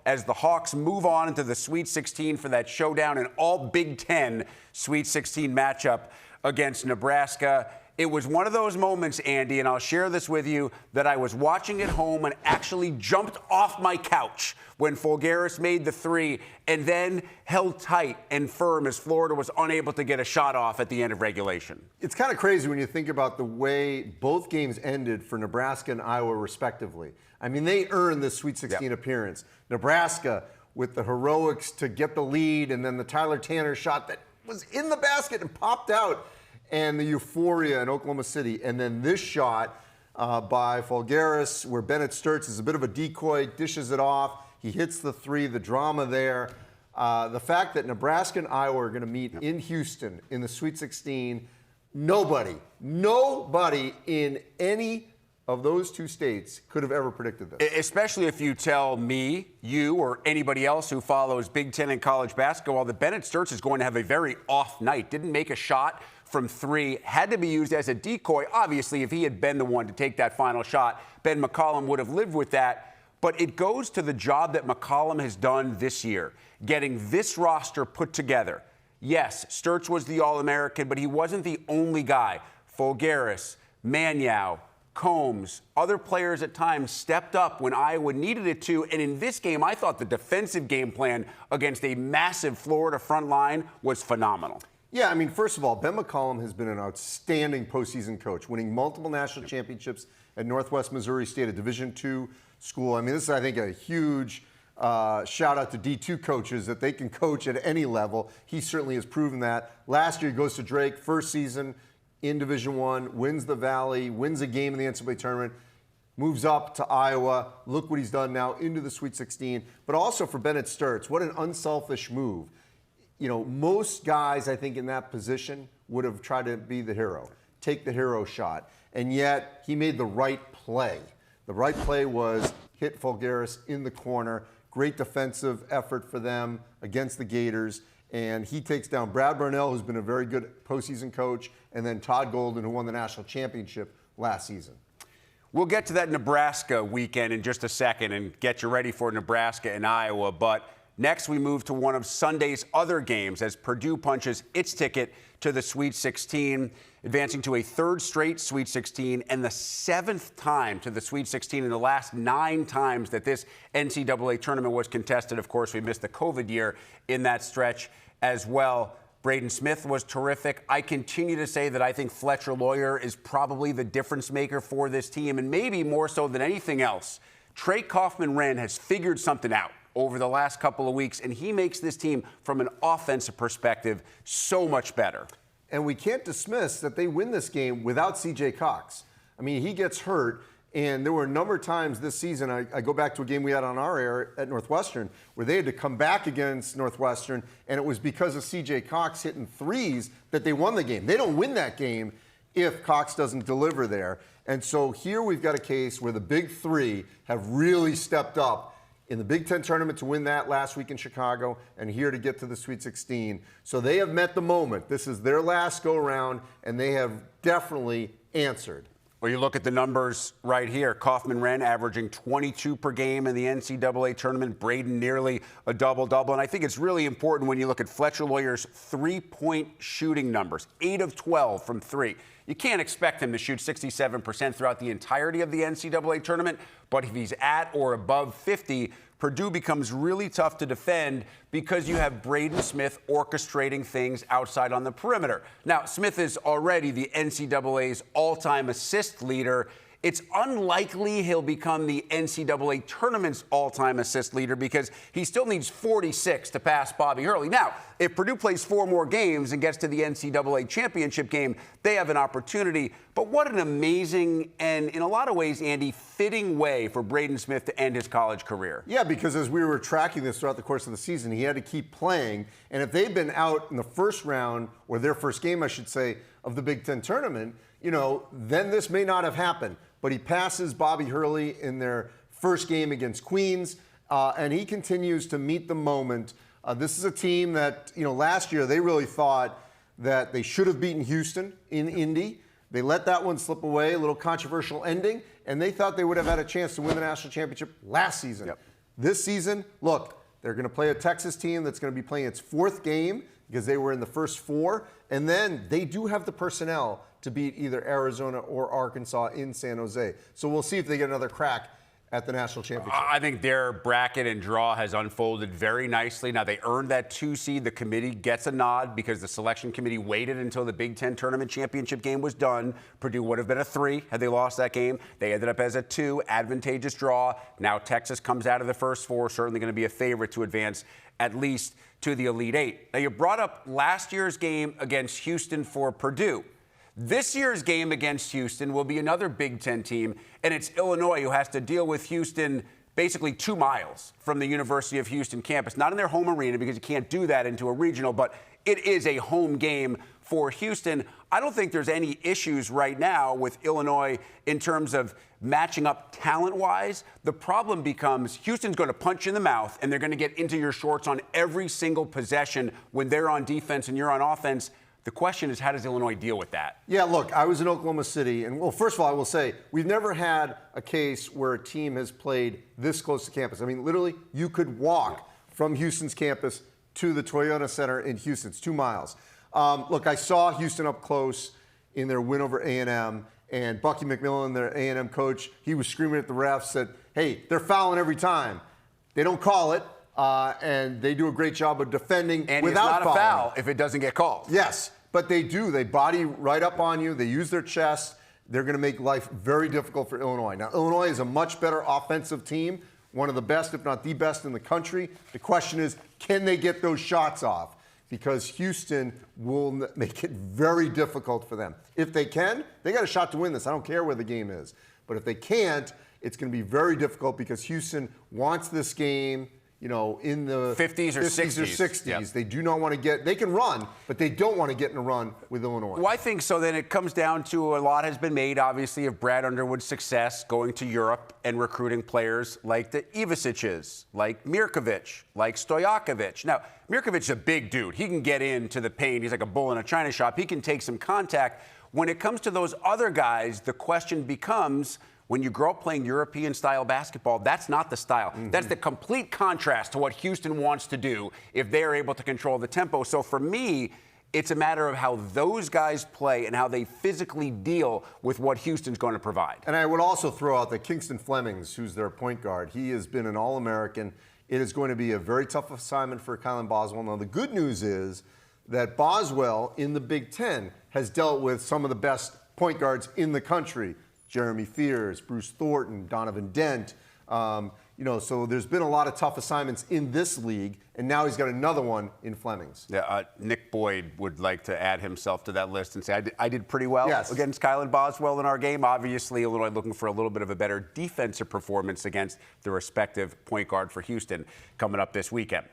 as the Hawks move on into the Sweet 16 for that showdown and all Big Ten Sweet 16 matchup against Nebraska. It was one of those moments, Andy, and I'll share this with you, that I was watching at home and actually jumped off my couch when Folgaris made the three and then held tight and firm as Florida was unable to get a shot off at the end of regulation. It's kind of crazy when you think about the way both games ended for Nebraska and Iowa, respectively. I mean, they earned this Sweet 16 appearance. Nebraska with the heroics to get the lead, and then the Tyler Tanner shot that was in the basket and popped out, and the euphoria in Oklahoma City. And then this shot by Folgaris, where Bennett Sturts is a bit of a decoy, dishes it off. He hits the three, the drama there. The fact that Nebraska and Iowa are going to meet in Houston in the Sweet 16, nobody in any of those two states could have ever predicted this. Especially if you tell me, you, or anybody else who follows Big Ten and college basketball that Bennett Sturts is going to have a very off night. Didn't make a shot from three, had to be used as a decoy. Obviously, if he had been the one to take that final shot, Ben McCollum would have lived with that. But it goes to the job that McCollum has done this year, getting this roster put together. Yes, Sturts was the All-American, but he wasn't the only guy. Folgaris, Manyow, Combs, other players at times stepped up when Iowa needed it to. And in this game, I thought the defensive game plan against a massive Florida front line was phenomenal. Yeah, I mean, first of all, Ben McCollum has been an outstanding postseason coach, winning multiple national championships at Northwest Missouri State, a Division II school. I mean, this is, I think, a huge shout out to D2 coaches that they can coach at any level. He certainly has proven that. Last year, he goes to Drake, first season in Division I, wins the Valley, wins a game in the NCAA tournament, moves up to Iowa. Look what he's done now into the Sweet 16. But also for Bennett Sturts, what an unselfish move. You know, most guys, I think, in that position would have tried to be the hero, take the hero shot. And yet, he made the right play. The right play was hit Folgaris in the corner. Great defensive effort for them against the Gators. And he takes down Brad Burnell, who's been a very good postseason coach, and then Todd Golden, who won the national championship last season. We'll get to that Nebraska weekend in just a second and get you ready for Nebraska and Iowa. But next, we move to one of Sunday's other games as Purdue punches its ticket to the Sweet 16, advancing to a third straight Sweet 16 and the seventh time to the Sweet 16 in the last 9 times that this NCAA tournament was contested. Of course, we missed the COVID year in that stretch as well. Braden Smith was terrific. I continue to say that I think Fletcher Lawyer is probably the difference maker for this team, and maybe more so than anything else. Trey Kaufman-Renn has figured something out over the last couple of weeks, and he makes this team, from an offensive perspective, so much better. And we can't dismiss that they win this game without C.J. Cox. I mean, he gets hurt, and there were a number of times this season, I go back to a game we had on our air at Northwestern, where they had to come back against Northwestern, and it was because of C.J. Cox hitting threes that they won the game. They don't win that game if Cox doesn't deliver there. And so here we've got a case where the big three have really stepped up in the Big Ten tournament to win that last week in Chicago, and here to get to the Sweet 16. So they have met the moment. This is their last go-around, and they have definitely answered. Well, you look at the numbers right here. Kaufman-Renn averaging 22 per game in the NCAA tournament. Braden nearly a double-double. And I think it's really important when you look at Fletcher Lawyer's three-point shooting numbers. 8 of 12 from three. You can't expect him to shoot 67% throughout the entirety of the NCAA tournament, but if he's at or above 50, Purdue becomes really tough to defend because you have Braden Smith orchestrating things outside on the perimeter. Now, Smith is already the NCAA's all-time assist leader. It's unlikely he'll become the NCAA tournament's all-time assist leader because he still needs 46 to pass Bobby Hurley. Now, if Purdue plays 4 more games and gets to the NCAA championship game, they have an opportunity. But what an amazing and, in a lot of ways, Andy, fitting way for Braden Smith to end his college career. Yeah, because as we were tracking this throughout the course of the season, he had to keep playing. And if they'd been out in the first round, or their first game, I should say, of the Big Ten tournament, you know, then this may not have happened. But he passes Bobby Hurley in their first game against Queens, and he continues to meet the moment. This is a team that, you know, last year they really thought that they should have beaten Houston in Indy. They let that one slip away, a little controversial ending, and they thought they would have had a chance to win the national championship last season. Yep. This season, look, they're going to play a Texas team that's going to be playing its 4th game because they were in the first 4. And then they do have the personnel to beat either Arizona or Arkansas in San Jose. So we'll see if they get another crack at the national championship. I think their bracket and draw has unfolded very nicely. Now, they earned that 2 seed. The committee gets a nod because the selection committee waited until the Big Ten tournament championship game was done. Purdue would have been a 3 had they lost that game. They ended up as a 2, advantageous draw. Now Texas comes out of the first 4, certainly going to be a favorite to advance at least to the Elite 8. Now, you brought up last year's game against Houston for Purdue. This year's game against Houston will be another Big Ten team, and it's Illinois who has to deal with Houston basically 2 miles from the University of Houston campus. Not in their home arena because you can't do that into a regional, but it is a home game for Houston. I don't think there's any issues right now with Illinois in terms of matching up talent-wise. The problem becomes Houston's going to punch you in the mouth, and they're going to get into your shorts on every single possession when they're on defense and you're on offense. The question is, how does Illinois deal with that? Yeah, look, I was in Oklahoma City, and, well, first of all, I will say, we've never had a case where a team has played this close to campus. I mean, literally, you could walk from Houston's campus to the Toyota Center in Houston. It's 2 miles. Look, I saw Houston up close in their win over A&M, and Bucky McMillan, their A&M coach, he was screaming at the refs, said, hey, they're fouling every time. They don't call it. And they do a great job of defending and without it's not a foul if it doesn't get called. Yes, but they do. They body right up on you. They use their chest. They're going to make life very difficult for Illinois. Now, Illinois is a much better offensive team, one of the best, if not the best in the country. The question is, can they get those shots off? Because Houston will make it very difficult for them. If they can, they got a shot to win this. I don't care where the game is. But if they can't, it's going to be very difficult because Houston wants this game, you know, in the 50s or 60s. Yep. They do not want to get, they can run, but they don't want to get in a run with Illinois. Well, I think so. Then it comes down to a lot has been made, obviously, of Brad Underwood's success going to Europe and recruiting players like the Ivasiches, like Mirkovic, like Stojakovic. Now, Mirkovic's a big dude. He can get into the paint. He's like a bull in a china shop. He can take some contact. When it comes to those other guys, the question becomes, when you grow up playing European-style basketball, that's not the style. Mm-hmm. That's the complete contrast to what Houston wants to do if they're able to control the tempo. So for me, it's a matter of how those guys play and how they physically deal with what Houston's going to provide. And I would also throw out that Kingston Flemings, who's their point guard, he has been an All-American. It is going to be a very tough assignment for Kylan Boswell. Now, the good news is that Boswell in the Big Ten has dealt with some of the best point guards in the country. Jeremy Fears, Bruce Thornton, Donovan Dent. So there's been a lot of tough assignments in this league, and now he's got another one in Flemings. Yeah, Nick Boyd would like to add himself to that list and say, I did pretty well against Kylan Boswell in our game. Obviously, Illinois looking for a little bit of a better defensive performance against the respective point guard for Houston coming up this weekend.